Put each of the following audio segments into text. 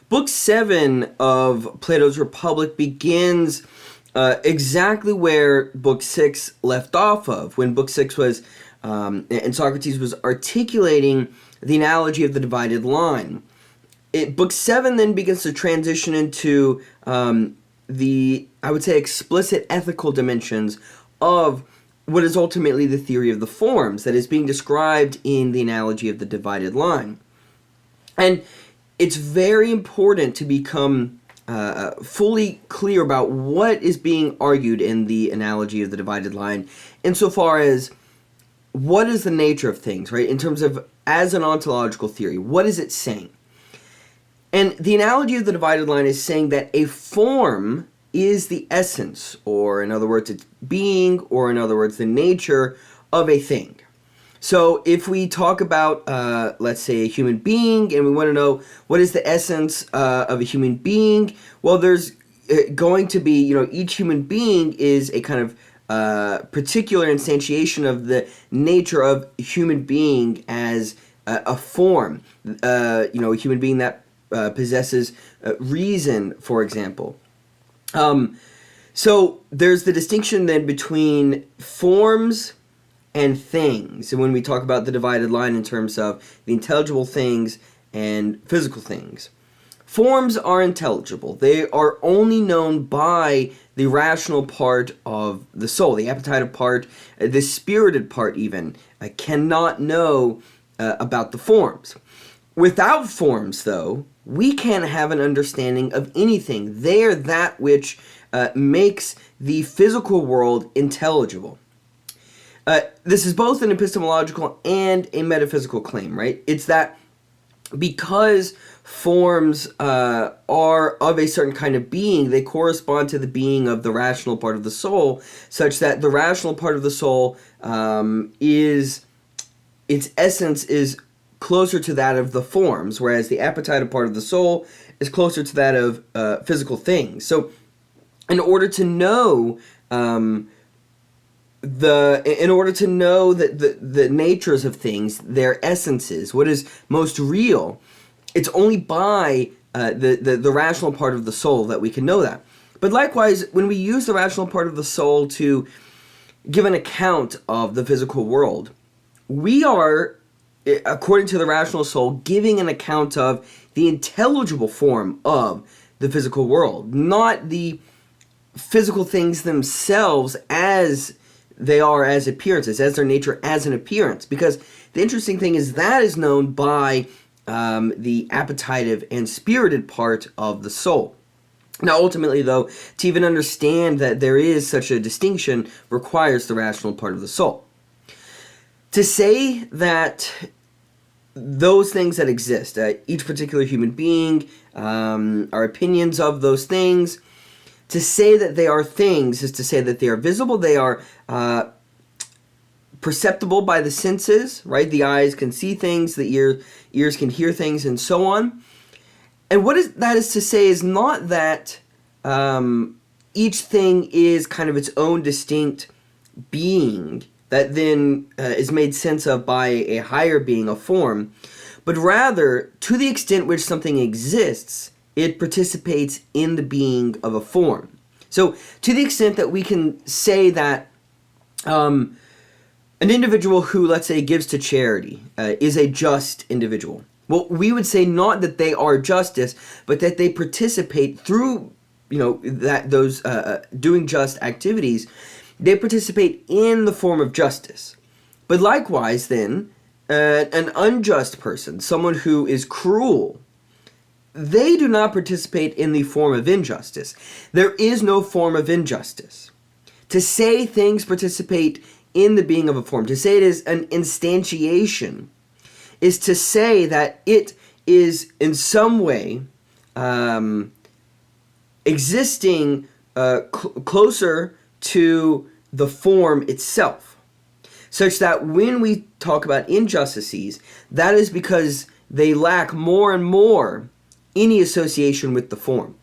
Book 7 of Plato's Republic begins exactly where Book 6 left off of, when Book 6 was, and Socrates was articulating the analogy of the divided line. Book 7 then begins to transition into I would say, explicit ethical dimensions of what is ultimately the theory of the forms that is being described in the analogy of the divided line. And it's very important to become fully clear about what is being argued in the analogy of the divided line, insofar as what is the nature of things, right? In terms of, as an ontological theory, what is it saying? And the analogy of the divided line is saying that a form is the essence, or in other words, its being, or in other words, the nature of a thing. So if we talk about, let's say, a human being, and we want to know what is the essence of a human being, well, there's going to be, each human being is a kind of particular instantiation of the nature of human being as a form. A human being that possesses reason, for example. So there's the distinction then between forms and things, and when we talk about the divided line in terms of the intelligible things and physical things. Forms are intelligible. They are only known by the rational part of the soul. The appetitive part, the spirited part even, cannot know about the forms. Without forms, though, we can't have an understanding of anything. They are that which makes the physical world intelligible. This is both an epistemological and a metaphysical claim, right? It's that because forms are of a certain kind of being, they correspond to the being of the rational part of the soul, such that the rational part of the soul its essence is closer to that of the forms, whereas the appetitive part of the soul is closer to that of physical things. So, in order to know the natures of things, their essences, what is most real, it's only by the rational part of the soul that we can know that. But likewise, when we use the rational part of the soul to give an account of the physical world, we are, according to the rational soul, giving an account of the intelligible form of the physical world, not the physical things themselves as they are as appearances, as their nature as an appearance. Because the interesting thing is that is known by the appetitive and spirited part of the soul. Now, ultimately, though, to even understand that there is such a distinction requires the rational part of the soul. To say that those things that exist, each particular human being, our opinions of those things, to say that they are things is to say that they are visible, they are perceptible by the senses, right? The eyes can see things, the ears can hear things, and so on. And that is to say is not that each thing is kind of its own distinct being that then is made sense of by a higher being, a form, but rather, to the extent which something exists, it participates in the being of a form. So, to the extent that we can say that an individual who, let's say, gives to charity is a just individual, well, we would say not that they are justice, but that they participate through, those doing just activities. They participate in the form of justice. But likewise, then, an unjust person, someone who is cruel, they do not participate in the form of injustice. There is no form of injustice. To say things participate in the being of a form, to say it is an instantiation, is to say that it is in some way existing closer to the form itself, such that when we talk about injustices, that is because they lack more and more any association with the form.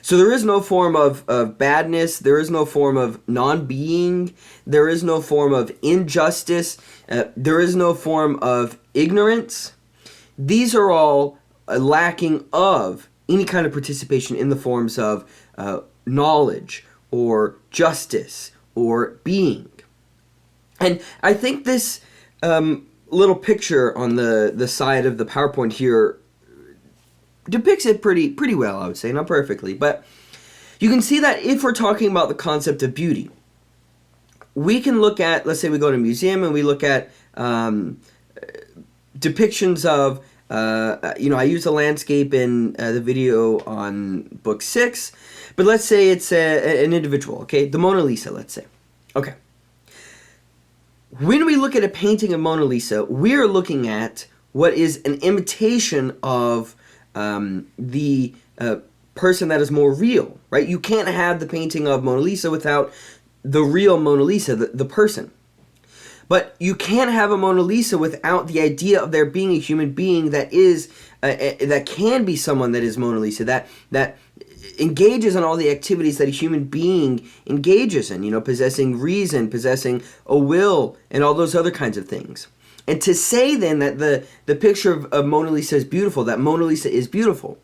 So there is no form of badness, there is no form of non-being, there is no form of injustice, there is no form of ignorance. These are all lacking of any kind of participation in the forms of knowledge or justice or being. And I think this little picture on the side of the PowerPoint here depicts it pretty well, I would say, not perfectly, but you can see that if we're talking about the concept of beauty, we can look at, let's say we go to a museum and we look at depictions of, I use a landscape in the video on book 6, but let's say it's an individual, okay? The Mona Lisa, let's say. Okay. When we look at a painting of Mona Lisa, we're looking at what is an imitation of the person that is more real, right? You can't have the painting of Mona Lisa without the real Mona Lisa, the person. But you can't have a Mona Lisa without the idea of there being a human being that is that can be someone that is Mona Lisa, that engages in all the activities that a human being engages in, possessing reason, possessing a will, and all those other kinds of things. And to say then that the picture of Mona Lisa is beautiful, that Mona Lisa is beautiful,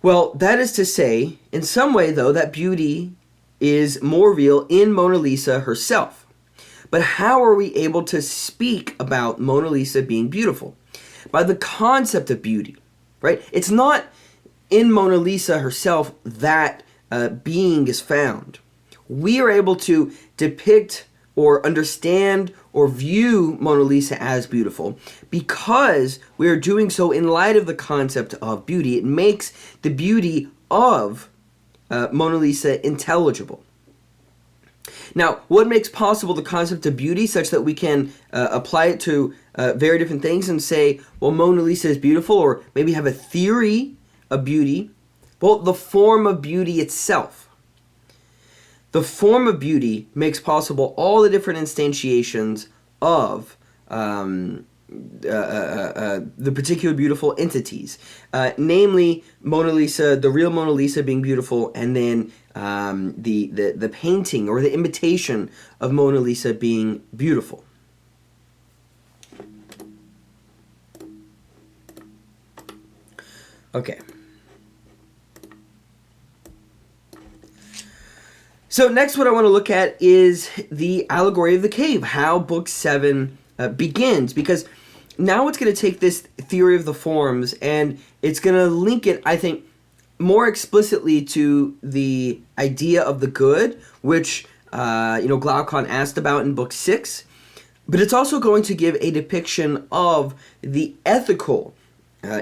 well, that is to say, in some way, though, that beauty is more real in Mona Lisa herself. But how are we able to speak about Mona Lisa being beautiful? By the concept of beauty, right? It's not in Mona Lisa herself that being is found. We are able to depict or understand or view Mona Lisa as beautiful because we are doing so in light of the concept of beauty. It makes the beauty of Mona Lisa intelligible. Now, what makes possible the concept of beauty such that we can apply it to very different things and say, well, Mona Lisa is beautiful, or maybe have a theory of beauty? Well, the form of beauty itself. The form of beauty makes possible all the different instantiations of the particular beautiful entities, namely Mona Lisa, the real Mona Lisa being beautiful, and then the painting or the imitation of Mona Lisa being beautiful. Okay. So next what I want to look at is the allegory of the cave, how book 7 begins, because now it's going to take this theory of the forms and it's going to link it, I think, more explicitly to the idea of the good, which Glaucon asked about in book 6, but it's also going to give a depiction of the ethical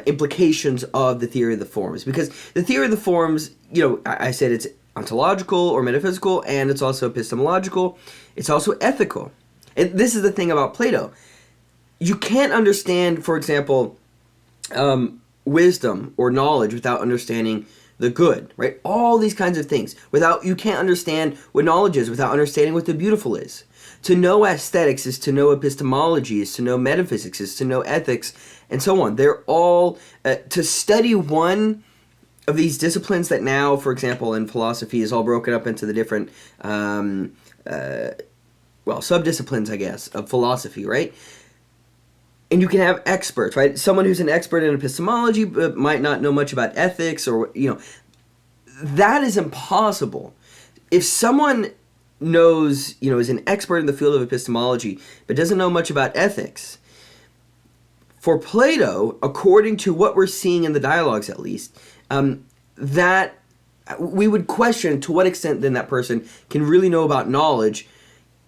implications of the theory of the forms, because the theory of the forms, I said it's ontological or metaphysical, and it's also epistemological. It's also ethical. And this is the thing about Plato. You can't understand, for example, wisdom or knowledge without understanding the good, right? All these kinds of things. You can't understand what knowledge is without understanding what the beautiful is. To know aesthetics is to know epistemology, is to know metaphysics, is to know ethics, and so on. They're all, to study one of these disciplines that now, for example, in philosophy is all broken up into the different, subdisciplines, I guess, of philosophy, right? And you can have experts, right? Someone who's an expert in epistemology but might not know much about ethics, or, that is impossible. If someone knows, is an expert in the field of epistemology but doesn't know much about ethics, for Plato, according to what we're seeing in the dialogues at least, that we would question to what extent then that person can really know about knowledge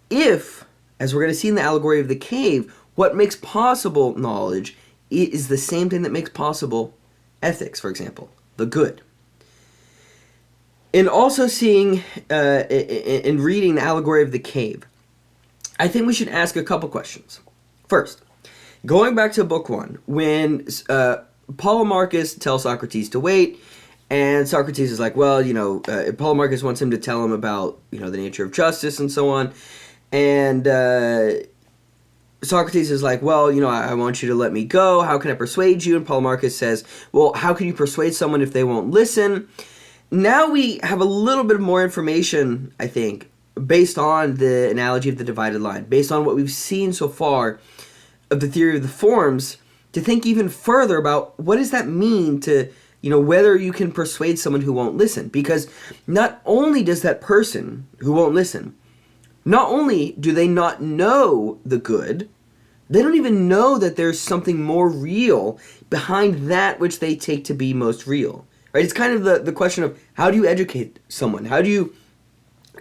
if, as we're going to see in the allegory of the cave, what makes possible knowledge is the same thing that makes possible ethics, for example, the good. In also seeing, in reading the allegory of the cave, I think we should ask a couple questions. First, going back to book 1, when Polemarchus tells Socrates to wait, and Socrates is like, well, Polemarchus wants him to tell him about, the nature of justice and so on, and Socrates is like, well, I want you to let me go. How can I persuade you? And Polemarchus says, well, how can you persuade someone if they won't listen? Now we have a little bit more information, I think, based on the analogy of the divided line, based on what we've seen so far of the theory of the forms, to think even further about what does that mean to whether you can persuade someone who won't listen. Because not only does that person who won't listen, not only do they not know the good, they don't even know that there's something more real behind that which they take to be most real. Right? It's kind of the question of, how do you educate someone? How do you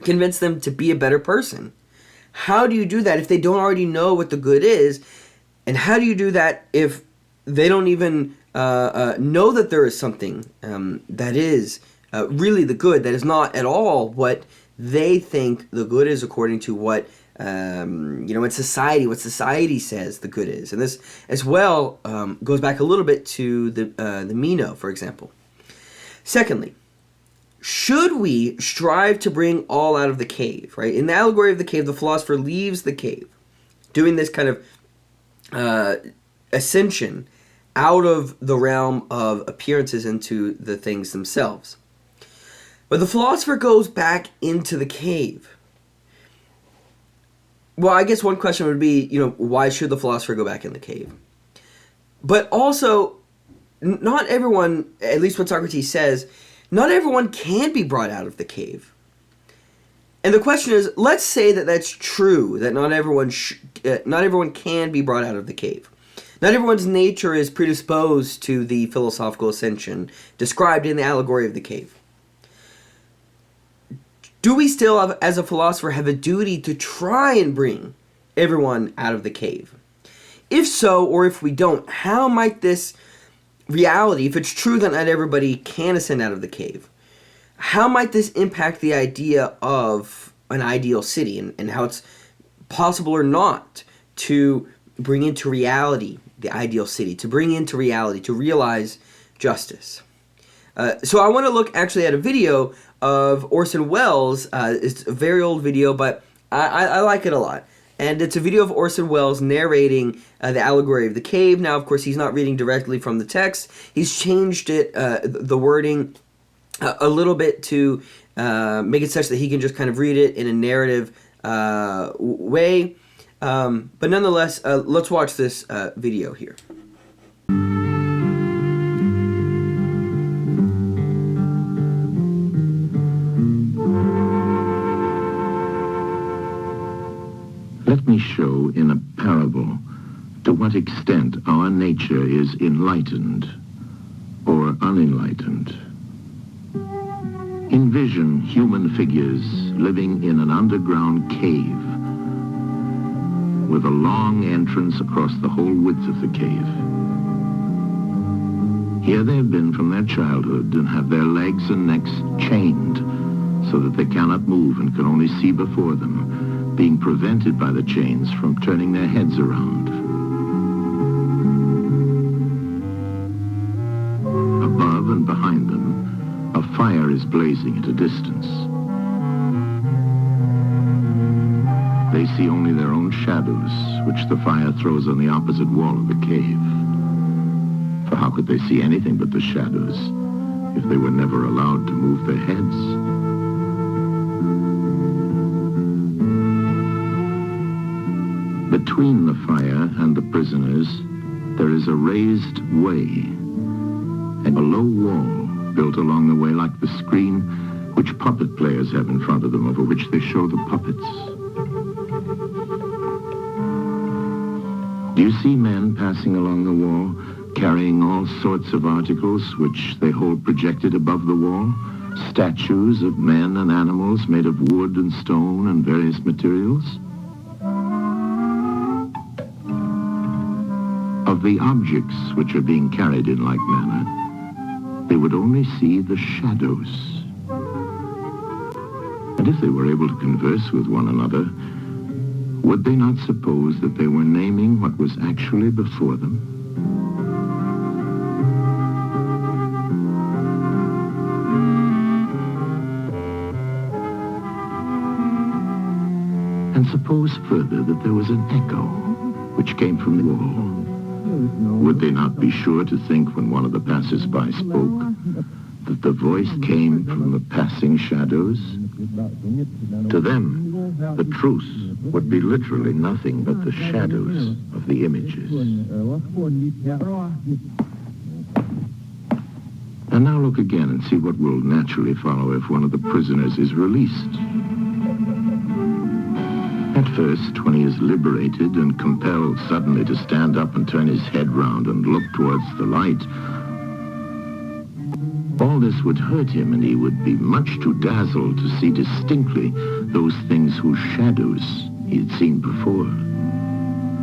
convince them to be a better person? How do you do that if they don't already know what the good is? And how do you do that if they don't even know that there is something that is really the good, that is not at all what they think the good is according to what what society says the good is. And this as well goes back a little bit to the Meno, for example. Secondly, should we strive to bring all out of the cave, right? In the allegory of the cave, the philosopher leaves the cave, doing this kind of ascension out of the realm of appearances into the things themselves. But the philosopher goes back into the cave. Well, I guess one question would be, why should the philosopher go back in the cave? But also, not everyone, at least what Socrates says, not everyone can be brought out of the cave. And the question is, let's say that that's true, that not everyone can be brought out of the cave. Not everyone's nature is predisposed to the philosophical ascension described in the allegory of the cave. Do we still, as a philosopher, have a duty to try and bring everyone out of the cave? If so, or if we don't, how might this reality, if it's true that not everybody can ascend out of the cave, how might this impact the idea of an ideal city and how it's possible or not to bring into reality the ideal city, to bring into reality, to realize justice? So I want to look actually at a video of Orson Welles. It's a very old video, but I like it a lot. And it's a video of Orson Welles narrating the allegory of the cave. Now, of course, he's not reading directly from the text. He's changed it, the wording, a little bit to make it such that he can just kind of read it in a narrative way. But nonetheless, let's watch this video here. Let me show in a parable to what extent our nature is enlightened or unenlightened. Envision human figures living in an underground cave with a long entrance across the whole width of the cave. Here they have been from their childhood and have their legs and necks chained so that they cannot move and can only see before them, being prevented by the chains from turning their heads around. Above and behind them, a fire is blazing at a distance. They see only their own shadows, which the fire throws on the opposite wall of the cave. For how could they see anything but the shadows if they were never allowed to move their heads? Between the fire and the prisoners, there is a raised way and a low wall built along the way like the screen which puppet players have in front of them, over which they show the puppets. Do you see men passing along the wall, carrying all sorts of articles which they hold projected above the wall? Statues of men and animals made of wood and stone and various materials? Of the objects which are being carried in like manner, they would only see the shadows. And if they were able to converse with one another, would they not suppose that they were naming what was actually before them? And suppose further that there was an echo which came from the wall. Would they not be sure to think, when one of the passers-by spoke, that the voice came from the passing shadows? To them, the truth would be literally nothing but the shadows of the And now look again and see what will naturally follow if one of the prisoners is released. At first, when he is liberated and compelled suddenly to stand up and turn his head round and look towards the light, all this would hurt him, and he would be much too dazzled to see distinctly those things whose shadows he had seen before.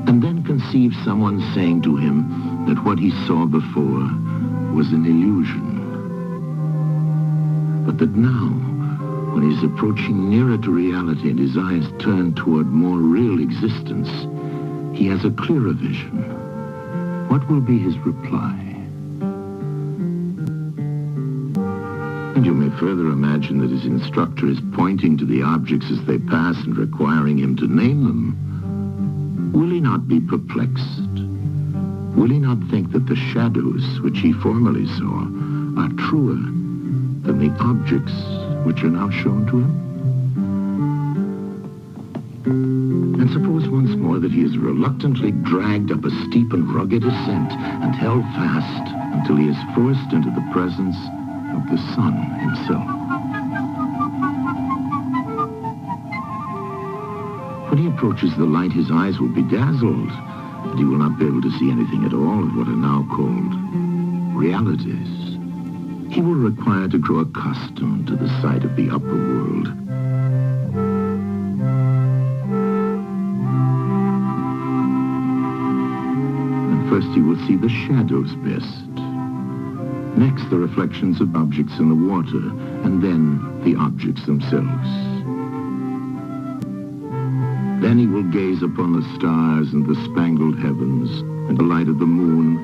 And then conceive someone saying to him that what he saw before was an illusion. But that now, when he's approaching nearer to reality and his eyes turn toward more real existence, he has a clearer vision. What will be his reply? And you may further imagine that his instructor is pointing to the objects as they pass and requiring him to name them. Will he not be perplexed? Will he not think that the shadows which he formerly saw are truer than the objects which are now shown to him? And suppose once more that he is reluctantly dragged up a steep and rugged ascent and held fast until he is forced into the presence of the sun himself. When he approaches the light, his eyes will be dazzled, and he will not be able to see anything at all of what are now called realities. He will require to grow accustomed to the sight of the upper world. And first he will see the shadows best. Next, the reflections of objects in the water, and then the objects themselves. Then he will gaze upon the stars and the spangled heavens, and the light of the moon.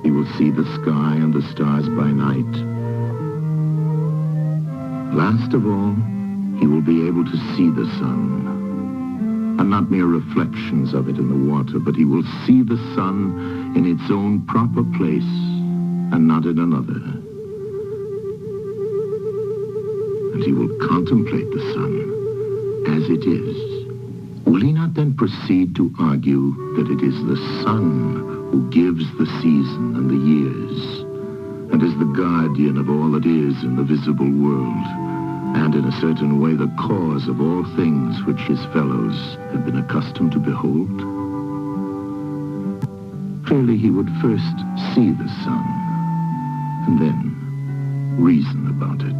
He will see the sky and the stars by night. Last of all, he will be able to see the sun, and not mere reflections of it in the water, but he will see the sun in its own proper place, and not in another. And he will contemplate the sun as it is. Will he not then proceed to argue that it is the sun who gives the season and the years, and is the guardian of all that is in the visible world, and in a certain way the cause of all things which his fellows have been accustomed to behold? Clearly he would first see the sun, and then reason about it.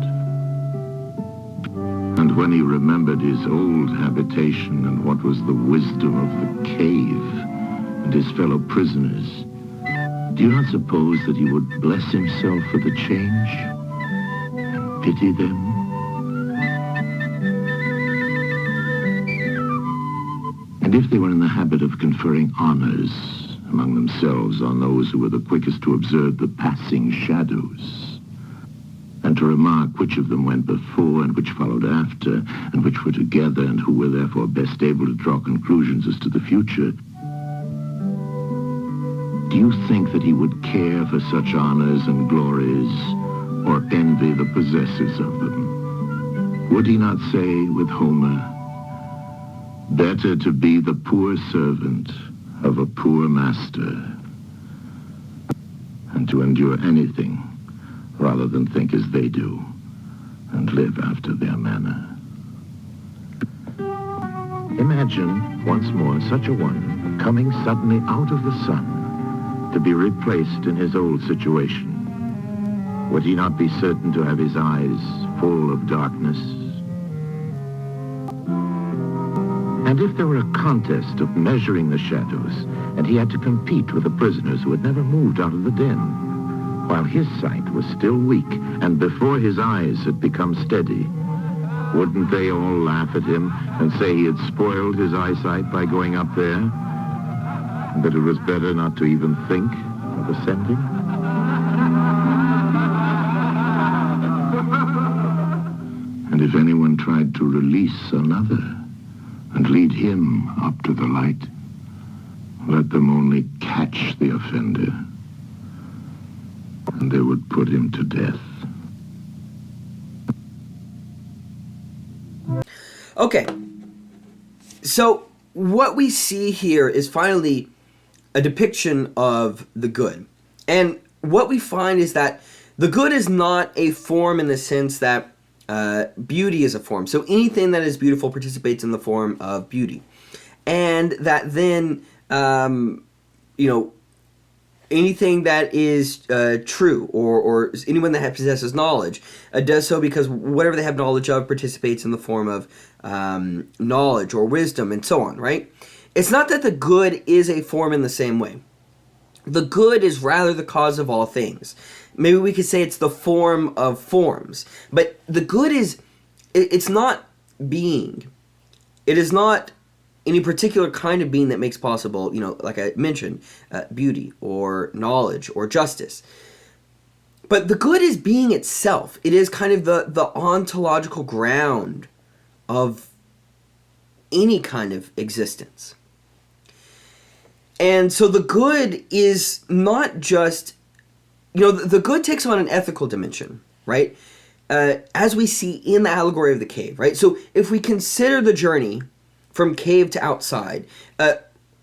And when he remembered his old habitation and what was the wisdom of the cave and his fellow prisoners, do you not suppose that he would bless himself for the change and pity them? And if they were in the habit of conferring honors among themselves on those who were the quickest to observe the passing shadows, and to remark which of them went before and which followed after, and which were together, and who were therefore best able to draw conclusions as to the future, do you think that he would care for such honors and glories, or envy the possessors of them? Would he not say with Homer, "Better to be the poor servant of a poor master, and to endure anything rather than think as they do, and live after their manner"? Imagine, once more, such a one coming suddenly out of the sun to be replaced in his old situation. Would he not be certain to have his eyes full of darkness? And if there were a contest of measuring the shadows, and he had to compete with the prisoners who had never moved out of the den, while his sight was still weak, and before his eyes had become steady, wouldn't they all laugh at him and say he had spoiled his eyesight by going up there, and that it was better not to even think of ascending? And if anyone tried to release another and lead him up to the light, let them only catch the offender, and they would put him to death. Okay, so what we see here is finally a depiction of the good. And what we find is that The good is not a form in the sense that beauty is a form. So anything that is beautiful participates in the form of beauty. And that then, anything that is true or anyone that possesses knowledge does so because whatever they have knowledge of participates in the form of knowledge or wisdom and so on, right? It's not that the good is a form in the same way. The good is rather the cause of all things. Maybe we could say it's the form of forms. But the good it's not being. It is not any particular kind of being that makes possible, like I mentioned, beauty or knowledge or justice. But the good is being itself. It is kind of the ontological ground of any kind of existence. And so the good is not just, the good takes on an ethical dimension, right? As we see in the allegory of the cave, right? So if we consider the journey from cave to outside,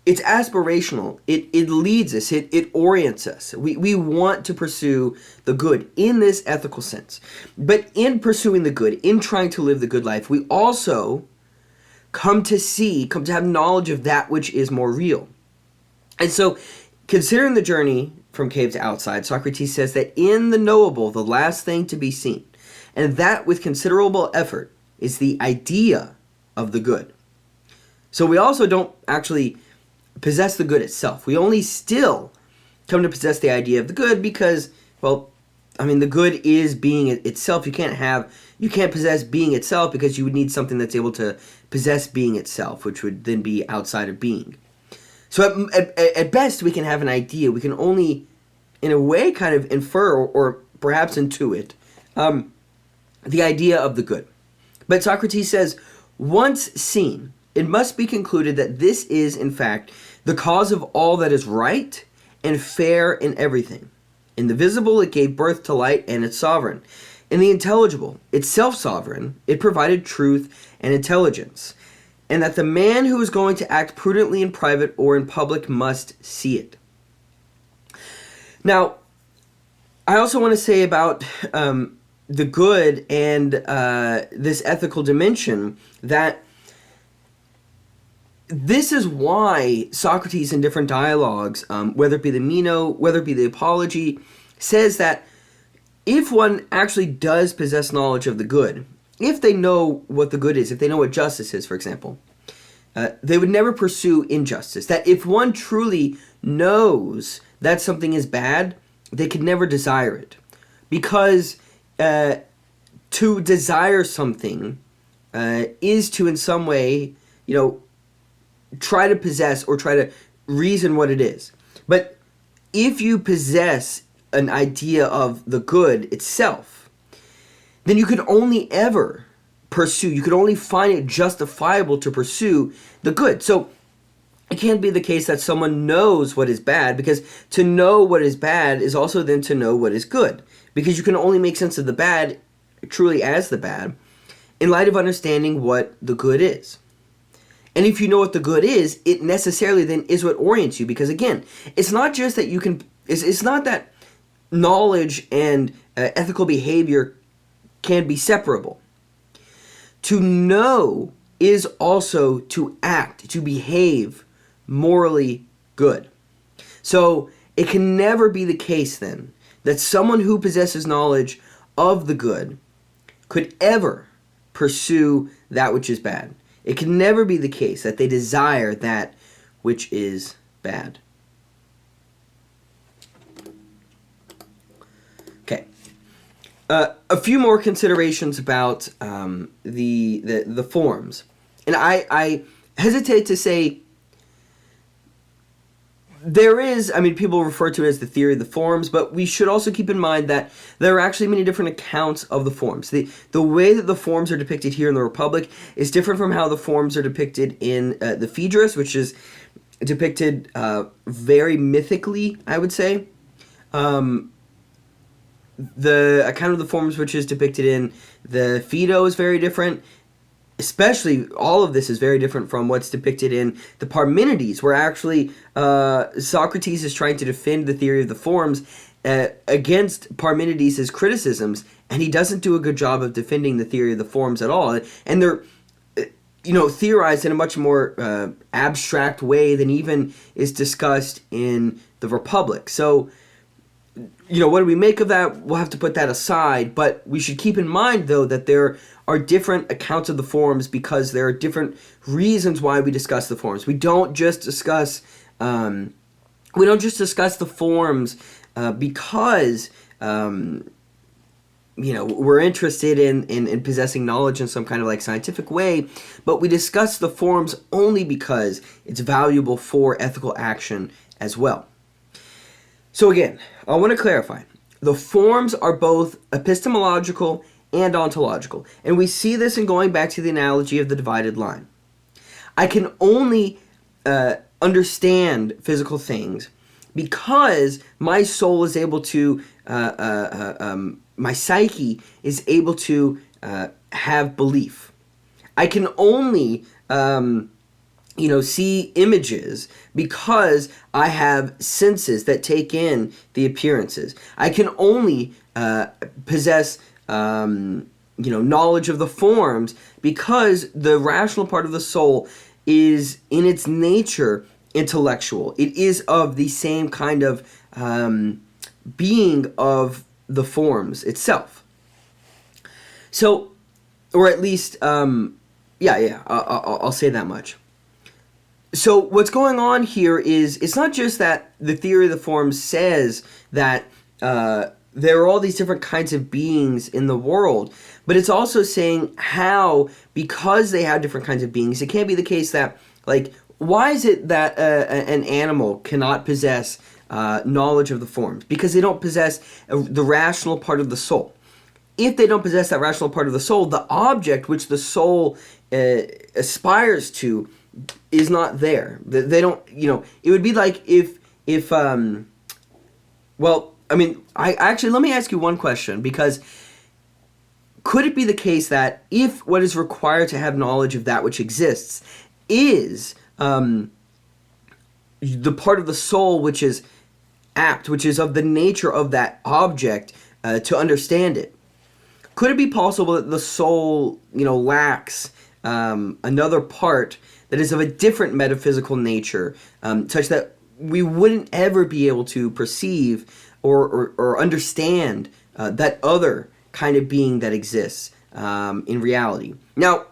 it's aspirational. It leads us. It orients us. We want to pursue the good in this ethical sense. But in pursuing the good, in trying to live the good life, we also come to have knowledge of that which is more real. And so, considering the journey from cave to outside, Socrates says that in the knowable, the last thing to be seen, and that with considerable effort, is the idea of the good. So we also don't actually possess the good itself. We only still come to possess the idea of the good because, the good is being itself. You can't possess being itself because you would need something that's able to possess being itself, which would then be outside of being. So at best, we can have an idea. We can only, in a way, kind of infer or perhaps intuit the idea of the good. But Socrates says, once seen, it must be concluded that this is, in fact, the cause of all that is right and fair in everything. In the visible, it gave birth to light and its sovereign. In the intelligible, itself sovereign, it provided truth and intelligence. And that the man who is going to act prudently in private or in public must see it. Now, I also want to say about the good and this ethical dimension that this is why Socrates in different dialogues, whether it be the Meno, whether it be the Apology, says that if one actually does possess knowledge of the good, if they know what the good is, if they know what justice is, for example, they would never pursue injustice. That if one truly knows that something is bad, they could never desire it. Because to desire something is to, in some way, try to possess or try to reason what it is. But if you possess an idea of the good itself, then you could only ever pursue, you could only find it justifiable to pursue the good. So it can't be the case that someone knows what is bad, because to know what is bad is also then to know what is good. Because you can only make sense of the bad truly as the bad in light of understanding what the good is. And if you know what the good is, it necessarily then is what orients you. Because again, it's not just that you can, it's not that knowledge and ethical behavior can be separable. To know is also to act, to behave morally good. So it can never be the case then that someone who possesses knowledge of the good could ever pursue that which is bad. It can never be the case that they desire that which is bad. Okay. A few more considerations about the forms. And I hesitate to say there is, people refer to it as the theory of the forms, but we should also keep in mind that there are actually many different accounts of the forms. The way that the forms are depicted here in the Republic is different from how the forms are depicted in the Phaedrus, which is depicted very mythically, I would say. The account of the forms which is depicted in the Phaedo is very different. Especially, all of this is very different from what's depicted in the Parmenides, where actually Socrates is trying to defend the theory of the forms against Parmenides' criticisms, and he doesn't do a good job of defending the theory of the forms at all. And they're theorized in a much more abstract way than even is discussed in the Republic. So, what do we make of that? We'll have to put that aside, but we should keep in mind, though, that there are different accounts of the forms because there are different reasons why we discuss the forms. We don't just discuss the forms because we're interested in possessing knowledge in some kind of like scientific way, but we discuss the forms only because it's valuable for ethical action as well. So again, I want to clarify. The forms are both epistemological and ontological. And we see this in going back to the analogy of the divided line. I can only understand physical things because my soul is able to, my psyche is able to have belief. I can only see images because I have senses that take in the appearances. I can only possess knowledge of the forms because the rational part of the soul is in its nature intellectual. It is of the same kind of being of the forms itself. So, or at least, I'll say that much. So what's going on here is it's not just that the theory of the forms says that there are all these different kinds of beings in the world, but it's also saying how, because they have different kinds of beings, it can't be the case that, like, why is it that an animal cannot possess knowledge of the forms? Because they don't possess the rational part of the soul. If they don't possess that rational part of the soul, the object which the soul aspires to is not there. They don't, it would be like let me ask you one question, because could it be the case that if what is required to have knowledge of that which exists is the part of the soul which is apt, which is of the nature of that object to understand it, could it be possible that the soul, lacks another part that is of a different metaphysical nature, such that we wouldn't ever be able to perceive or understand that other kind of being that exists in reality? Now,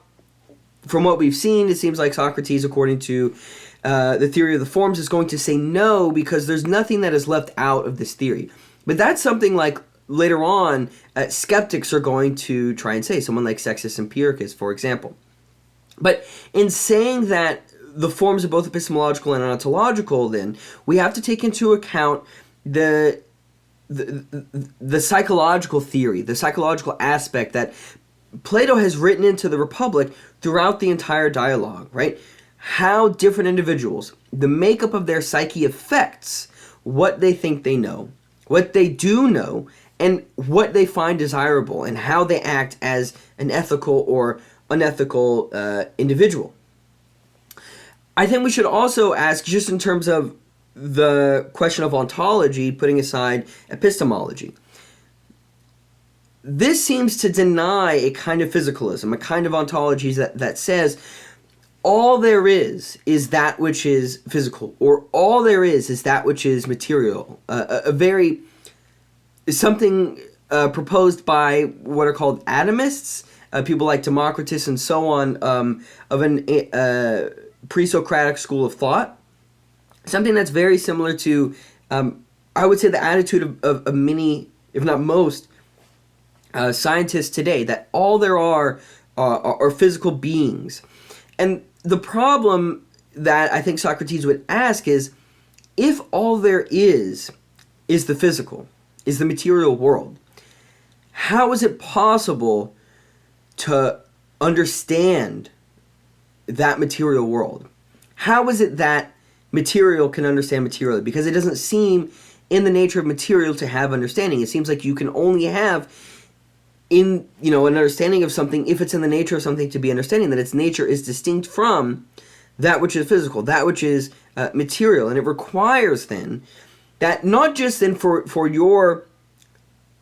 from what we've seen, it seems like Socrates, according to the theory of the forms, is going to say no, because there's nothing that is left out of this theory. But that's something like later on skeptics are going to try and say, someone like Sextus Empiricus, for example. But in saying that the forms are both epistemological and ontological, then we have to take into account the psychological theory, the psychological aspect that Plato has written into the Republic throughout the entire dialogue, right? How different individuals, the makeup of their psyche affects what they think they know, what they do know, and what they find desirable, and how they act as an ethical or unethical individual. I think we should also ask, just in terms of the question of ontology, putting aside epistemology, this seems to deny a kind of physicalism, a kind of ontology that says all there is that which is physical, or all there is that which is material. Something proposed by what are called atomists, people like Democritus and so on, of an pre-Socratic school of thought. Something that's very similar to, I would say, the attitude of many, if not most, scientists today, that all there are physical beings. And the problem that I think Socrates would ask is, if all there is the physical, is the material world, how is it possible to understand that material world? How is it that material can understand materially? Because it doesn't seem in the nature of material to have understanding. It seems like you can only have an understanding of something if it's in the nature of something to be understanding, that its nature is distinct from that which is physical, that which is material. And it requires then that not just then for your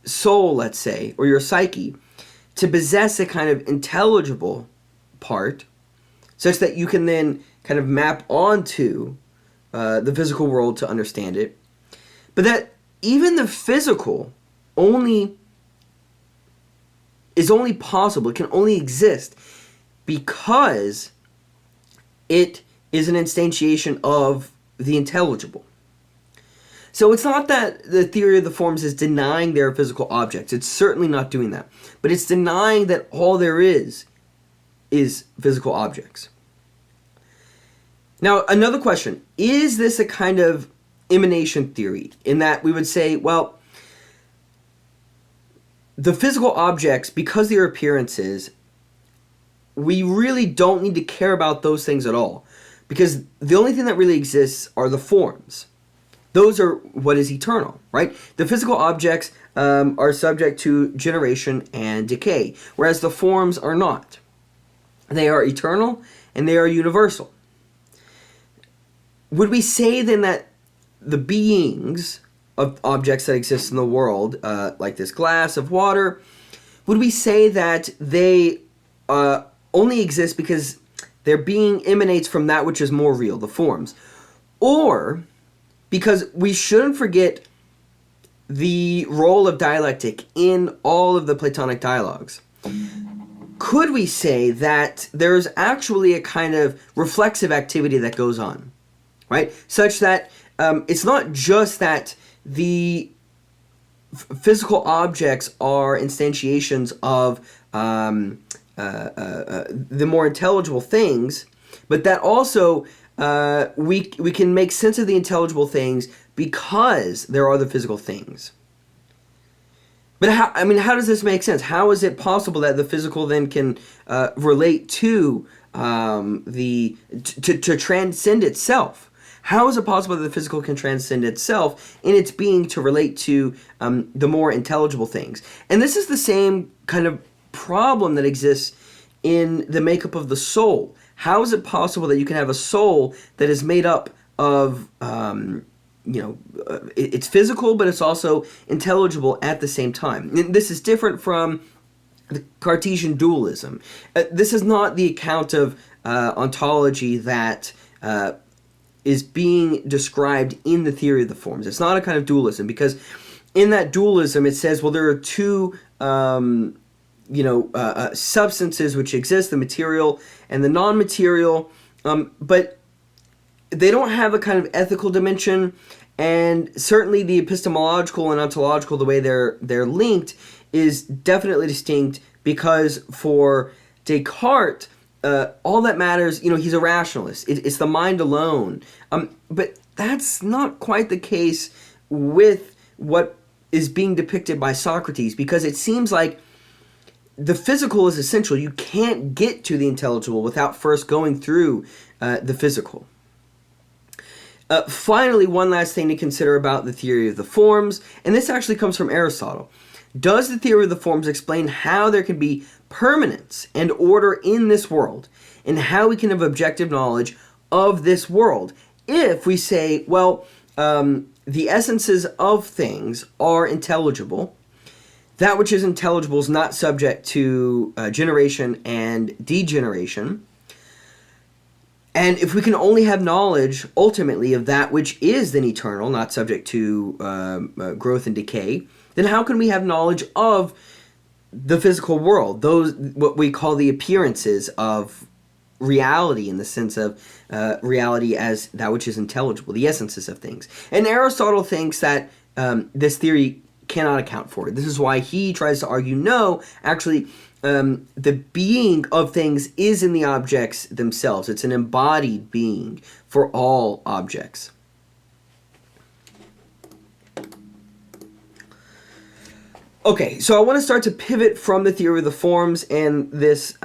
soul, let's say, or your psyche, to possess a kind of intelligible part, such that you can then kind of map onto the physical world to understand it, but that even the physical is only possible, it can only exist because it is an instantiation of the intelligible. So it's not that the theory of the forms is denying there are physical objects. It's certainly not doing that. But it's denying that all there is physical objects. Now, another question. Is this a kind of emanation theory? In that we would say, well, the physical objects, because they are appearances, we really don't need to care about those things at all. Because the only thing that really exists are the forms. Those are what is eternal, right? The physical objects are subject to generation and decay, whereas the forms are not. They are eternal and they are universal. Would we say then that the beings of objects that exist in the world, like this glass of water, would we say that they only exist because their being emanates from that which is more real, the forms? Or because we shouldn't forget the role of dialectic in all of the Platonic dialogues, could we say that there's actually a kind of reflexive activity that goes on, right? Such that it's not just that the physical objects are instantiations of the more intelligible things, but that also we can make sense of the intelligible things because there are the physical things. But how does this make sense? How is it possible that the physical then can relate to to transcend itself? How is it possible that the physical can transcend itself in its being to relate to the more intelligible things? And this is the same kind of problem that exists in the makeup of the soul. How is it possible that you can have a soul that is made up of, it's physical, but it's also intelligible at the same time? And this is different from the Cartesian dualism. This is not the account of ontology that is being described in the theory of the forms. It's not a kind of dualism, because in that dualism it says, well, there are two substances which exist, the material and the non-material, but they don't have a kind of ethical dimension, and certainly the epistemological and ontological, the way they're linked, is definitely distinct, because for Descartes, all that matters, he's a rationalist. It's the mind alone. But that's not quite the case with what is being depicted by Socrates, because it seems like the physical is essential. You can't get to the intelligible without first going through the physical. Finally, one last thing to consider about the theory of the forms, and this actually comes from Aristotle. Does the theory of the forms explain how there can be permanence and order in this world, and how we can have objective knowledge of this world if we say, well, the essences of things are intelligible, that which is intelligible is not subject to generation and degeneration, and if we can only have knowledge ultimately of that which is then eternal, not subject to growth and decay, then how can we have knowledge of the physical world, those what we call the appearances of reality, in the sense of reality as that which is intelligible, the essences of things? And Aristotle thinks that this theory cannot account for it. This is why he tries to argue, no, actually, the being of things is in the objects themselves. It's an embodied being for all objects. Okay, so I want to start to pivot from the theory of the forms and this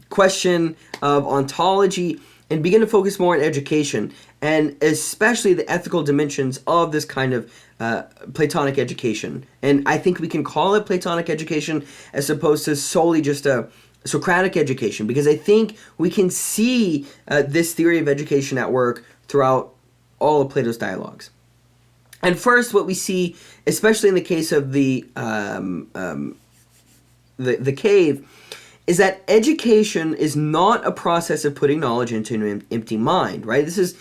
question of ontology, and begin to focus more on education, and especially the ethical dimensions of this kind of Platonic education. And I think we can call it Platonic education as opposed to solely just a Socratic education, because I think we can see this theory of education at work throughout all of Plato's dialogues. And first, what we see, especially in the case of the cave, is that education is not a process of putting knowledge into an empty mind, right? This is,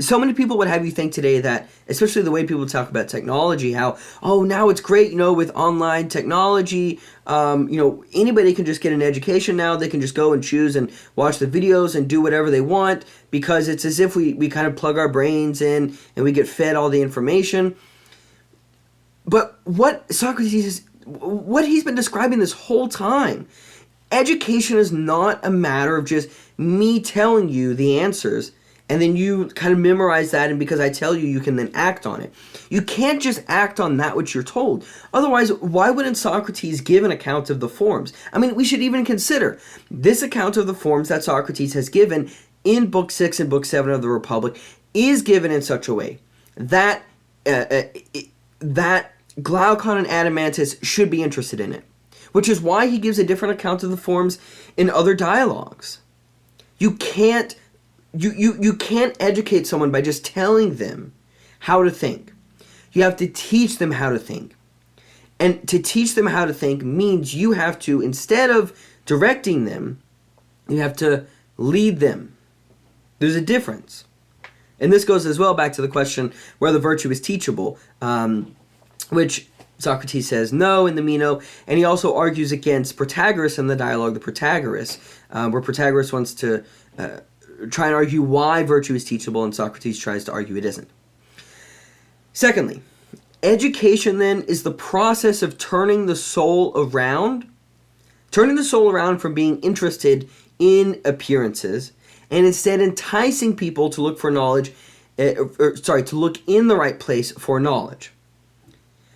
so many people would have you think today that, especially the way people talk about technology, how, oh, now it's great, with online technology, anybody can just get an education now. They can just go and choose and watch the videos and do whatever they want, because it's as if we kind of plug our brains in and we get fed all the information. But what he's been describing this whole time, education is not a matter of just me telling you the answers and then you kind of memorize that, and because I tell you, you can then act on it. You can't just act on that which you're told. Otherwise, why wouldn't Socrates give an account of the forms? I mean, we should even consider this account of the forms that Socrates has given in Book 6 and Book 7 of the Republic is given in such a way that that Glaucon and Adeimantus should be interested in it, which is why he gives a different account of the forms in other dialogues. You can't educate someone by just telling them how to think. You have to teach them how to think. And to teach them how to think means you have to, instead of directing them, you have to lead them. There's a difference. And this goes as well back to the question whether virtue is teachable, which Socrates says no in the Meno, and he also argues against Protagoras in the dialogue, the Protagoras, where Protagoras wants to try and argue why virtue is teachable, and Socrates tries to argue it isn't. Secondly, education then is the process of turning the soul around from being interested in appearances, and instead enticing people to look for knowledge, to look in the right place for knowledge.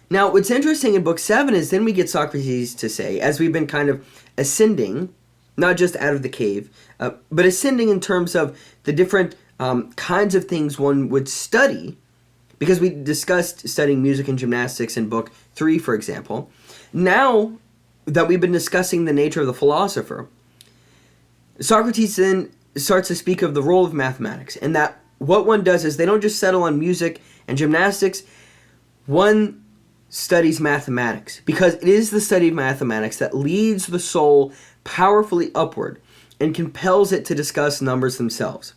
Now, what's interesting in Book 7 is then we get Socrates to say, as we've been kind of ascending, not just out of the cave, but ascending in terms of the different kinds of things one would study, because we discussed studying music and gymnastics in Book 3, for example. Now that we've been discussing the nature of the philosopher, Socrates then starts to speak of the role of mathematics, and that what one does is they don't just settle on music and gymnastics, one studies mathematics, because it is the study of mathematics that leads the soul powerfully upward and compels it to discuss numbers themselves.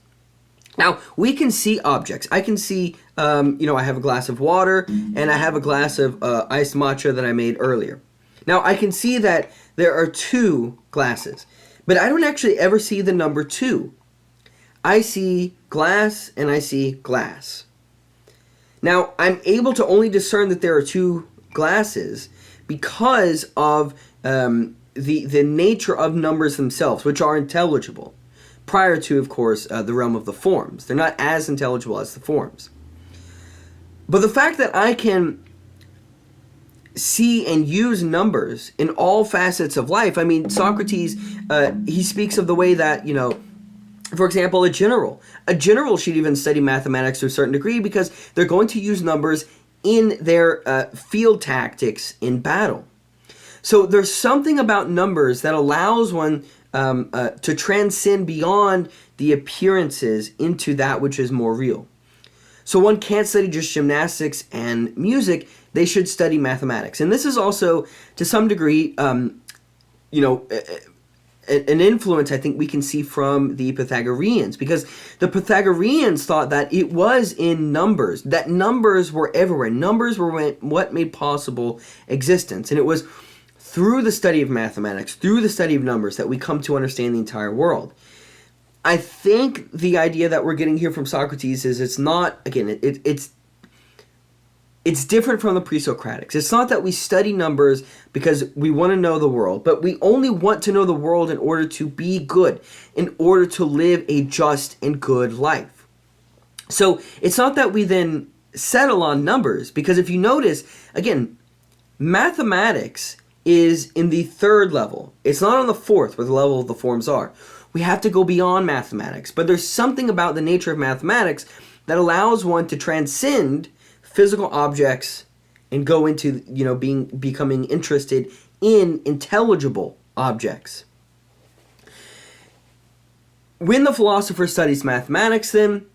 Now, we can see objects. I can see, I have a glass of water and I have a glass of iced matcha that I made earlier. Now, I can see that there are two glasses, but I don't actually ever see the number 2. I see glass and I see glass. Now, I'm able to only discern that there are 2 glasses because of the nature of numbers themselves, which are intelligible, prior to, of course, the realm of the forms. They're not as intelligible as the forms. But the fact that I can see and use numbers in all facets of life, I mean, Socrates, he speaks of the way that, for example, a general should even study mathematics to a certain degree, because they're going to use numbers in their field tactics in battle. So there's something about numbers that allows one to transcend beyond the appearances into that which is more real. So one can't study just gymnastics and music, they should study mathematics. And this is also, to some degree, an influence I think we can see from the Pythagoreans, because the Pythagoreans thought that it was in numbers, that numbers were everywhere. Numbers were what made possible existence. And it was through the study of mathematics, through the study of numbers, that we come to understand the entire world. I think the idea that we're getting here from Socrates is it's not, again, it's different from the pre-Socratics. It's not that we study numbers because we want to know the world, but we only want to know the world in order to be good, in order to live a just and good life. So it's not that we then settle on numbers, because if you notice, again, mathematics is in the 3rd level. It's not on the 4th where the level of the forms are. We have to go beyond mathematics, but there's something about the nature of mathematics that allows one to transcend physical objects and go into, becoming interested in intelligible objects. When the philosopher studies mathematics, then,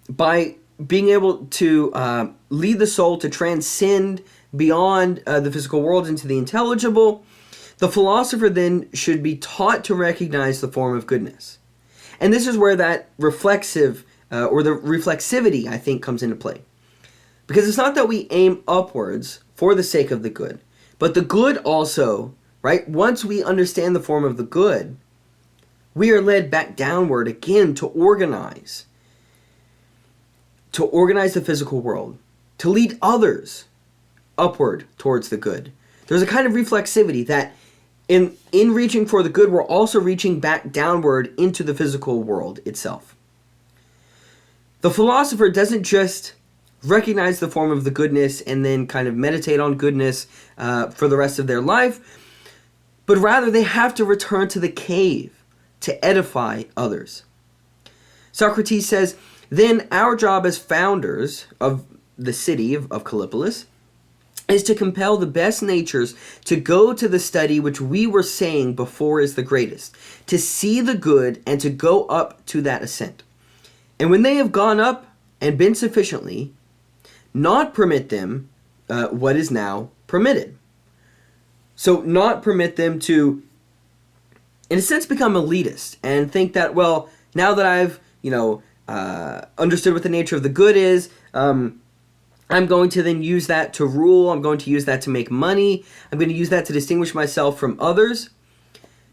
by being able to lead the soul to transcend beyond the physical world into the intelligible, the philosopher then should be taught to recognize the form of goodness. And this is where that reflexive or the reflexivity, I think, comes into play. Because it's not that we aim upwards for the sake of the good, but the good also, right? Once we understand the form of the good, we are led back downward again to organize the physical world, to lead others upward towards the good. There's a kind of reflexivity that in reaching for the good, we're also reaching back downward into the physical world itself. The philosopher doesn't just recognize the form of the goodness and then kind of meditate on goodness for the rest of their life, but rather they have to return to the cave to edify others. Socrates says, then our job as founders of the city of Callipolis is to compel the best natures to go to the study which we were saying before is the greatest, to see the good and to go up to that ascent. And when they have gone up and been sufficiently, not permit them what is now permitted. So not permit them to, in a sense, become elitist and think that, well, now that I've, understood what the nature of the good is, I'm going to then use that to rule. I'm going to use that to make money. I'm going to use that to distinguish myself from others.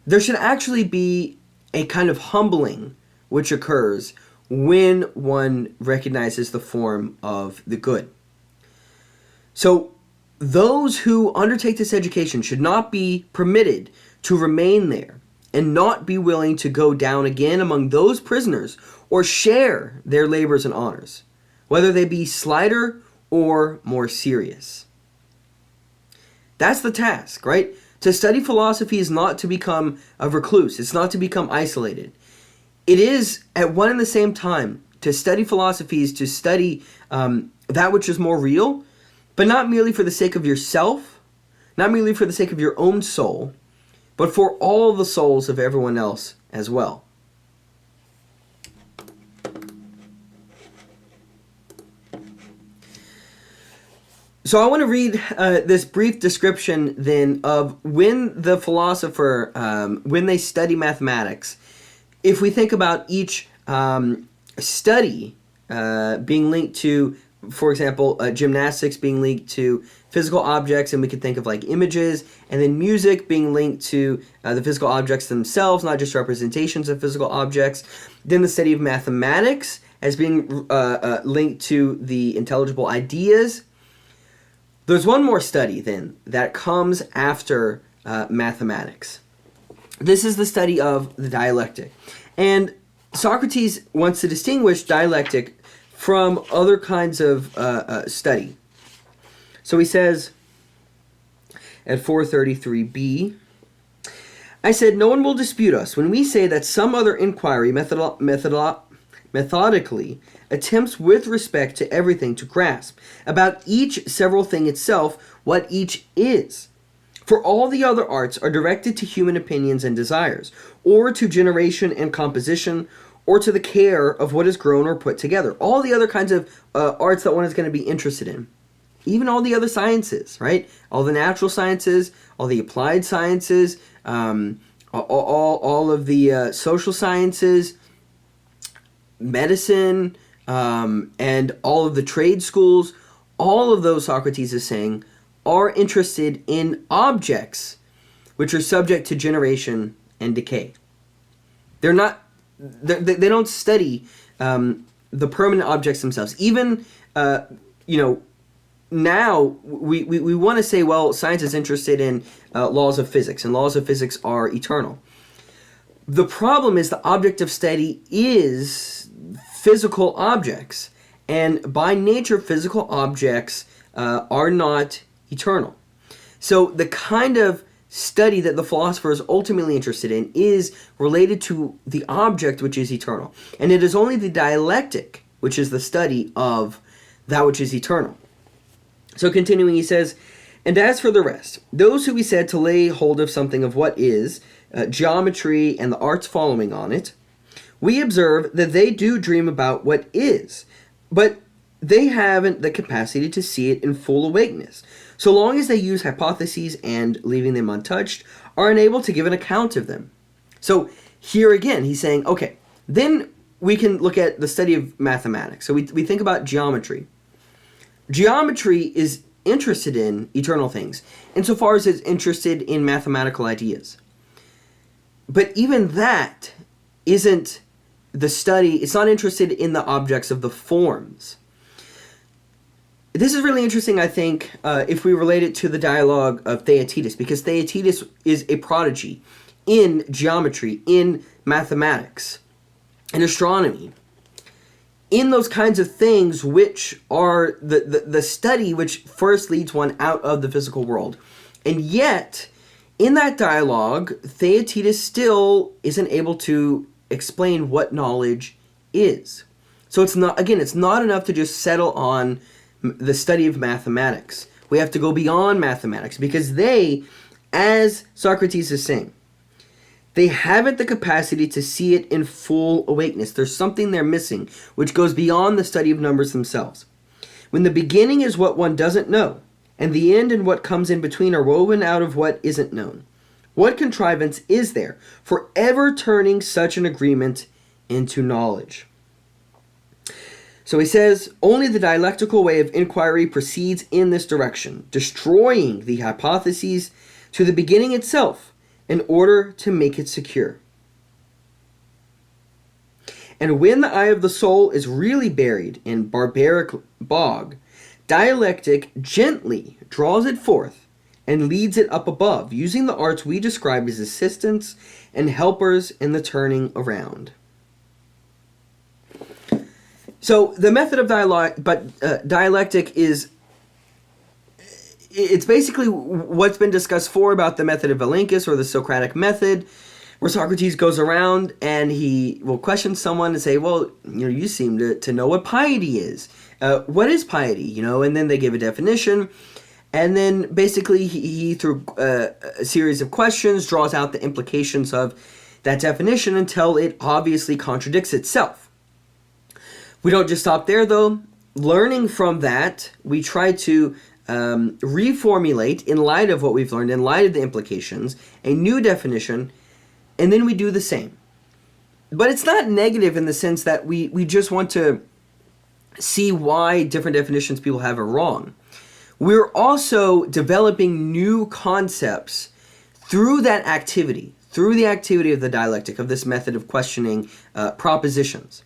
There should actually be a kind of humbling which occurs when one recognizes the form of the good. So those who undertake this education should not be permitted to remain there and not be willing to go down again among those prisoners or share their labors and honors, whether they be slighter or more serious. That's the task, right? To study philosophy is not to become a recluse. It's not to become isolated. It is, at one and the same time, to study philosophy is to study that which is more real, but not merely for the sake of yourself, not merely for the sake of your own soul, but for all the souls of everyone else as well. So I want to read this brief description then of when the philosopher, when they study mathematics, if we think about each study being linked to, for example, gymnastics being linked to physical objects, and we could think of like images, and then music being linked to the physical objects themselves, not just representations of physical objects. Then the study of mathematics as being linked to the intelligible ideas. There's one more study then that comes after mathematics. This is the study of the dialectic. And Socrates wants to distinguish dialectic from other kinds of study. So he says at 433b, I said, no one will dispute us when we say that some other inquiry methodically attempts with respect to everything to grasp about each several thing itself what each is. For all the other arts are directed to human opinions and desires, or to generation and composition, or to the care of what is grown or put together. All the other kinds of arts that one is going to be interested in. Even all the other sciences, right? All the natural sciences, all the applied sciences, all of the social sciences, medicine, and all of the trade schools, all of those, Socrates is saying, are interested in objects which are subject to generation and decay. They don't study the permanent objects themselves. Even, now we want to say, well, science is interested in laws of physics, and laws of physics are eternal. The problem is the object of study is physical objects, and by nature, physical objects are not eternal. So the kind of study that the philosopher is ultimately interested in is related to the object which is eternal. And it is only the dialectic which is the study of that which is eternal. So continuing, he says, and as for the rest, those who we said to lay hold of something of what is, geometry and the arts following on it, we observe that they do dream about what is, but they haven't the capacity to see it in full awakeness, so long as they use hypotheses and, leaving them untouched, are unable to give an account of them. So here again, he's saying, okay, then we can look at the study of mathematics. So we think about geometry. Geometry is interested in eternal things, insofar as it's interested in mathematical ideas. But even that isn't the study, it's not interested in the objects of the forms. This is really interesting, I think, if we relate it to the dialogue of Theaetetus, because Theaetetus is a prodigy in geometry, in mathematics, in astronomy, in those kinds of things which are the study which first leads one out of the physical world. And yet, in that dialogue, Theaetetus still isn't able to explain what knowledge is. So it's not enough to just settle on the study of mathematics. We have to go beyond mathematics, because they, as Socrates is saying, they haven't the capacity to see it in full awakeness. There's something they're missing, which goes beyond the study of numbers themselves. When the beginning is what one doesn't know, and the end and what comes in between are woven out of what isn't known, what contrivance is there for ever turning such an agreement into knowledge? So he says, only the dialectical way of inquiry proceeds in this direction, destroying the hypotheses to the beginning itself in order to make it secure. And when the eye of the soul is really buried in barbaric bog, dialectic gently draws it forth and leads it up above, using the arts we describe as assistants and helpers in the turning around. So the method of dialectic is, it's basically what's been discussed about the method of Elenchus, or the Socratic method, where Socrates goes around and he will question someone and say, well, you seem to know what piety is. What is piety? And then they give a definition. And then basically he through a series of questions, draws out the implications of that definition until it obviously contradicts itself. We don't just stop there, though. Learning from that, we try to reformulate, in light of what we've learned, in light of the implications, a new definition, and then we do the same. But it's not negative in the sense that we just want to see why different definitions people have are wrong. We're also developing new concepts through that activity, through the activity of the dialectic, of this method of questioning propositions.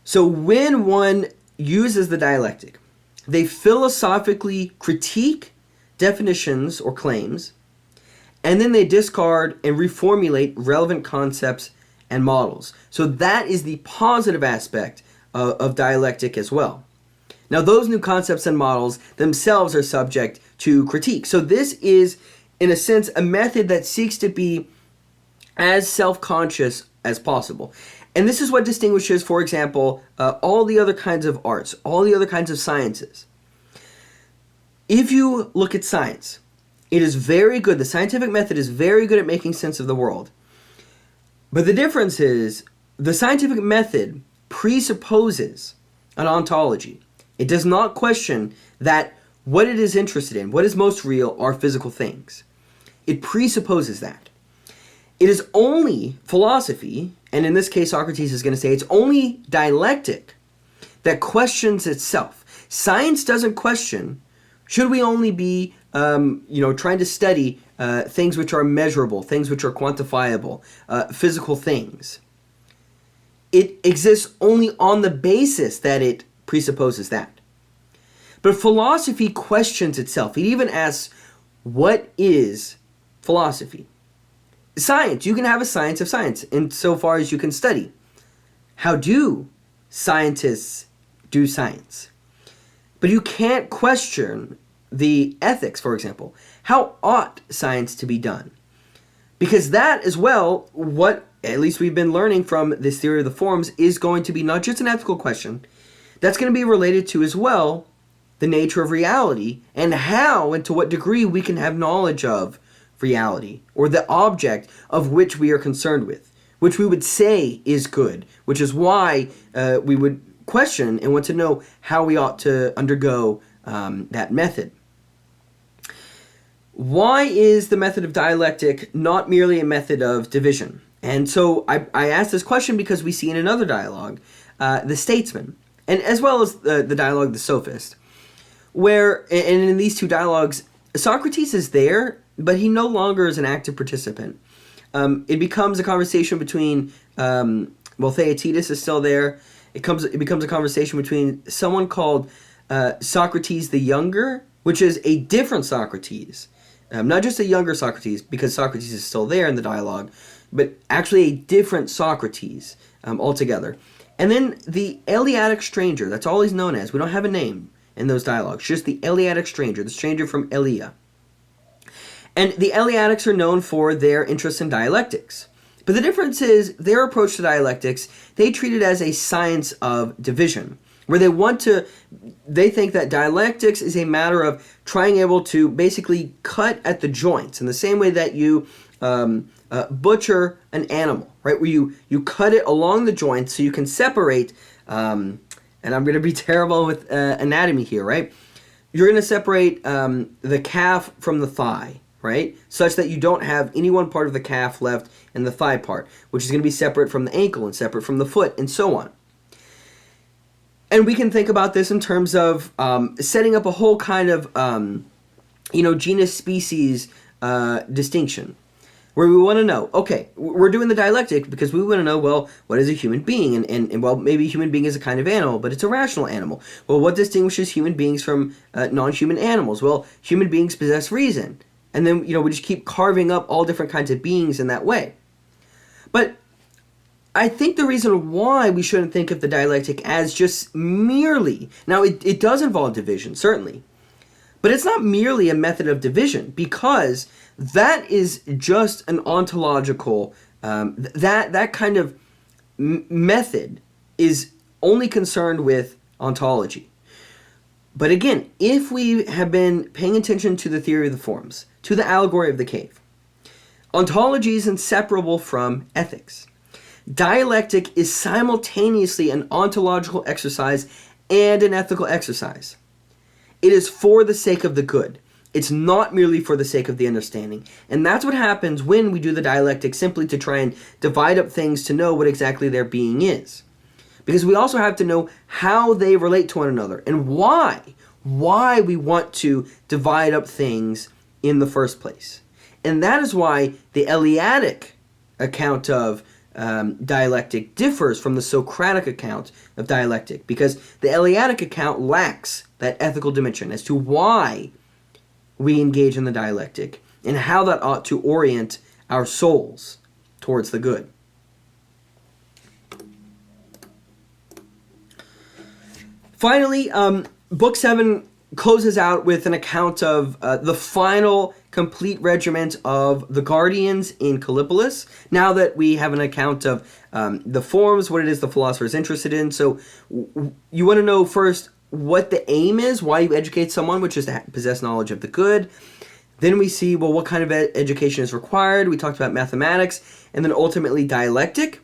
So when one uses the dialectic, they philosophically critique definitions or claims, and then they discard and reformulate relevant concepts and models. So that is the positive aspect of dialectic as well. Now, those new concepts and models themselves are subject to critique. So this is, in a sense, a method that seeks to be as self-conscious as possible. And this is what distinguishes, for example, all the other kinds of arts, all the other kinds of sciences. If you look at science, it is very good. The scientific method is very good at making sense of the world. But the difference is, the scientific method presupposes an ontology. It does not question that what it is interested in, what is most real, are physical things. It presupposes that. It is only philosophy, and in this case Socrates is going to say it's only dialectic, that questions itself. Science doesn't question, should we only be trying to study things which are measurable, things which are quantifiable, physical things. It exists only on the basis that it presupposes that. But philosophy questions itself. It even asks, what is philosophy? Science, you can have a science of science insofar as you can study. How do scientists do science? But you can't question the ethics, for example. How ought science to be done? Because that as well, what at least we've been learning from this theory of the forms, is going to be not just an ethical question, that's going to be related to as well the nature of reality and how and to what degree we can have knowledge of reality, or the object of which we are concerned with, which we would say is good, which is why we would question and want to know how we ought to undergo that method. Why is the method of dialectic not merely a method of division? And so I asked this question because we see in another dialogue, the statesman, and as well as the dialogue, the sophist, where, and in these two dialogues, Socrates is there, but he no longer is an active participant. It becomes a conversation between, Theaetetus is still there. It becomes a conversation between someone called Socrates the Younger, which is a different Socrates. Not just a younger Socrates, because Socrates is still there in the dialogue, but actually a different Socrates altogether. And then the Eleatic stranger, that's all he's known as. We don't have a name in those dialogues, just the Eleatic stranger, the stranger from Elea. And the Eleatics are known for their interest in dialectics. But the difference is their approach to dialectics, they treat it as a science of division, where they think that dialectics is a matter of trying able to basically cut at the joints in the same way that you butcher an animal, right? Where you cut it along the joints so you can separate, and I'm going to be terrible with anatomy here, right? You're going to separate the calf from the thigh, right? Such that you don't have any one part of the calf left in the thigh part, which is going to be separate from the ankle and separate from the foot and so on. And we can think about this in terms of setting up a whole kind of, genus-species distinction, where we want to know, okay, we're doing the dialectic because we want to know, well, what is a human being? And well, maybe a human being is a kind of animal, but it's a rational animal. Well, what distinguishes human beings from non-human animals? Well, human beings possess reason. And then, we just keep carving up all different kinds of beings in that way. But I think the reason why we shouldn't think of the dialectic as just merely, now it does involve division, certainly, but it's not merely a method of division, because that is just an ontological, that kind of method is only concerned with ontology. But again, if we have been paying attention to the theory of the forms, to the allegory of the cave, ontology is inseparable from ethics. Dialectic is simultaneously an ontological exercise and an ethical exercise. It is for the sake of the good. It's not merely for the sake of the understanding. And that's what happens when we do the dialectic simply to try and divide up things to know what exactly their being is. Because we also have to know how they relate to one another and why we want to divide up things in the first place. And that is why the Eleatic account of dialectic differs from the Socratic account of dialectic, because the Eleatic account lacks that ethical dimension as to why we engage in the dialectic and how that ought to orient our souls towards the good. Finally, Book 7 closes out with an account of the final complete regiment of the Guardians in Callipolis. Now that we have an account of the forms, what it is the philosopher is interested in. So you want to know first what the aim is, why you educate someone, which is to possess knowledge of the good. Then we see, well, what kind of education is required. We talked about mathematics, and then ultimately dialectic.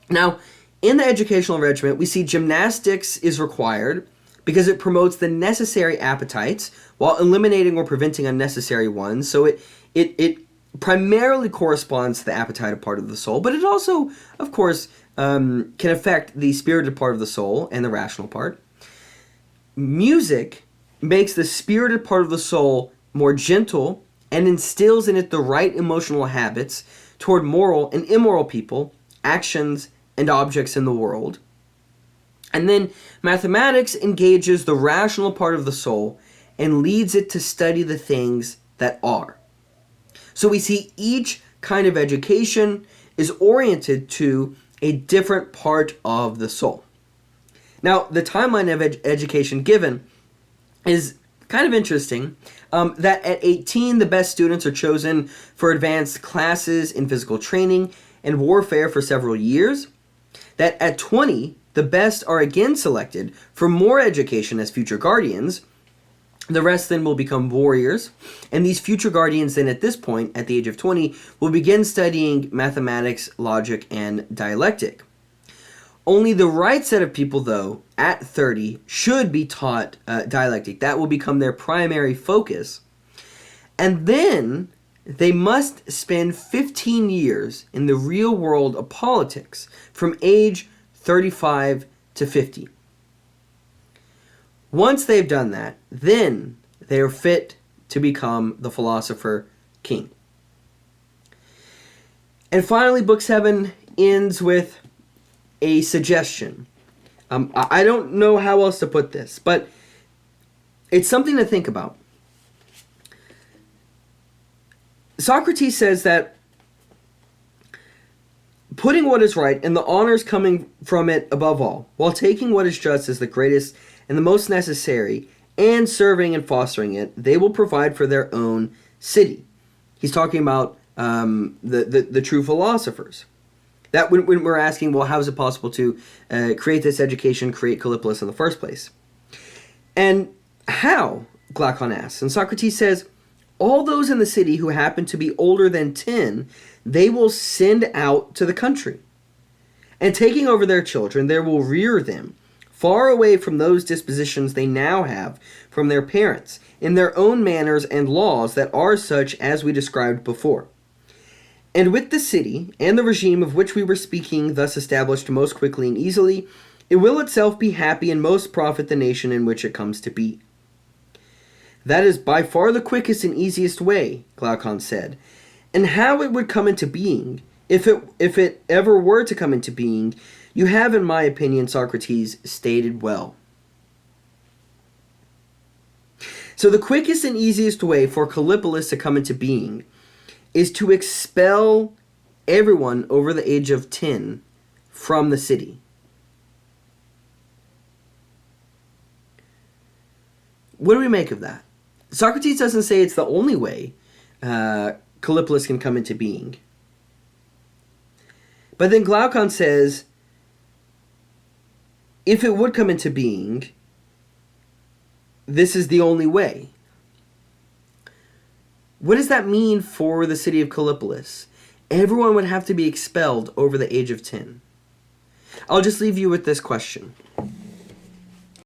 Now, in the educational regiment, we see gymnastics is required because it promotes the necessary appetites while eliminating or preventing unnecessary ones. So it primarily corresponds to the appetitive part of the soul, but it also, of course, can affect the spirited part of the soul and the rational part. Music makes the spirited part of the soul more gentle and instills in it the right emotional habits toward moral and immoral people, actions, and objects in the world. And then mathematics engages the rational part of the soul and leads it to study the things that are. So we see each kind of education is oriented to a different part of the soul. Now, the timeline of education given is kind of interesting. That at 18, the best students are chosen for advanced classes in physical training and warfare for several years. That at 20, the best are again selected for more education as future guardians. The rest then will become warriors. And these future guardians then at this point, at the age of 20, will begin studying mathematics, logic, and dialectic. Only the right set of people, though, at 30, should be taught dialectic. That will become their primary focus. And then they must spend 15 years in the real world of politics from age 35 to 50. Once they've done that, then they are fit to become the philosopher king. And finally, Book 7 ends with a suggestion. I don't know how else to put this, but it's something to think about. Socrates says that putting what is right and the honors coming from it above all, while taking what is just as the greatest and the most necessary, and serving and fostering it, they will provide for their own city. He's talking about the true philosophers. That when we're asking, well, how is it possible to create this education, create Callipolis in the first place? And how, Glaucon asks. And Socrates says, all those in the city who happen to be older than 10, they will send out to the country. And taking over their children, they will rear them far away from those dispositions they now have from their parents, in their own manners and laws that are such as we described before. And with the city, and the regime of which we were speaking thus established most quickly and easily, it will itself be happy and most profit the nation in which it comes to be. That is by far the quickest and easiest way, Glaucon said. And how it would come into being, if it ever were to come into being, you have, in my opinion, Socrates, stated well. So the quickest and easiest way for Callipolis to come into being is to expel everyone over the age of 10 from the city. What do we make of that? Socrates doesn't say it's the only way Callipolis can come into being. But then Glaucon says, if it would come into being, this is the only way. What does that mean for the city of Callipolis? Everyone would have to be expelled over the age of 10. I'll just leave you with this question.